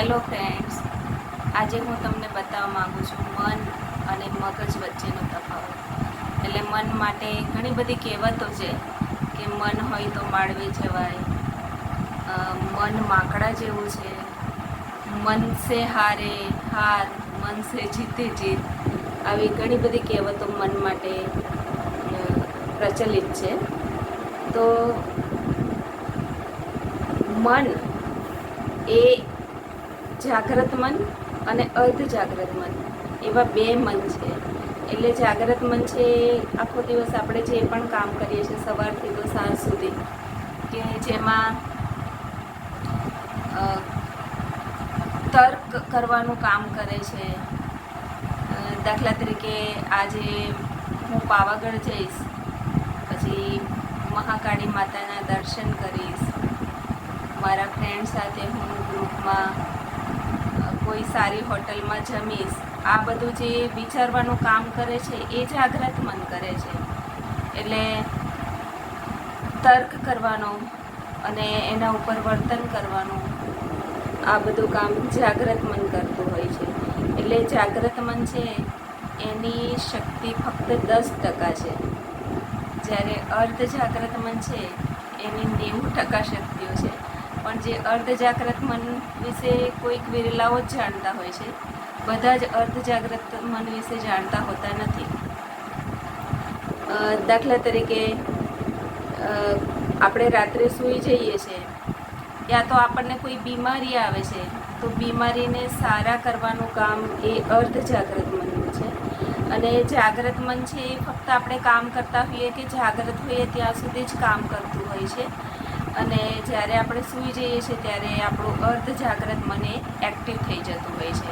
Hello friends, આજે હું તમને બતાવવા માગું છું મન અને મગજ વચ્ચેનો તફાવત. એટલે મન માટે ઘણી બધી કહેવતો છે કે મન હોય તો માળવે જવાય, મન માકડા જેવું છે, મન સે હારે હાર, મન સે જીતે જીત. આવી ઘણી બધી કહેવતો મન માટે પ્રચલિત છે. તો મન એ જાગ્રત મન અને અર્ધ જાગ્રત મન એવા બે મન છે. એટલે જાગ્રત મન છે આખો દિવસ આપણે જે પણ કામ કરીએ છીએ સવારથી તો સાંજ સુધી, કે જેમાં તર્ક કરવાનું કામ કરે છે. દાખલા તરીકે આજે હું પાવાગઢ જઈશ, પછી મહાકાળી માતાના દર્શન કરીશ, મારા ફ્રેન્ડ સાથે હું ગ્રુપમાં કોઈ સારી હોટલમાં જમીશ. આ બધું જે વિચારવાનું કામ કરે છે એ જાગ્રત મન કરે છે. એટલે તર્ક કરવાનો અને એના ઉપર વર્તન કરવાનું, આ બધું કામ જાગ્રત મન કરતું હોય છે. એટલે જાગ્રત મન છે એની શક્તિ ફક્ત 10% છે, જ્યારે અર્ધ જાગ્રત મન છે એની 90% શક્તિઓ છે. પણ જે અર્ધ જાગ્રત મન વિશે કોઈક વિરલાઓ જ જાણતા હોય છે, બધા જ અર્ધ જાગ્રત મન વિશે જાણતા હોતા નથી. દાખલા તરીકે આપણે રાત્રે સૂઈ જઈએ છીએ, યા તો આપણને કોઈ બીમારી આવે છે તો બીમારીને સારા કરવાનું કામ એ અર્ધ જાગ્રત મનનું છે. અને જાગ્રત મન છે એ ફક્ત આપણે કામ કરતા હોઈએ કે જાગ્રત હોઈએ ત્યાં સુધી જ કામ કરતું હોય છે. અને જ્યારે આપણે સૂઈ જઈએ છીએ ત્યારે આપણું અર્ધ જાગ્રત મન એ એક્ટિવ થઈ જતું હોય છે.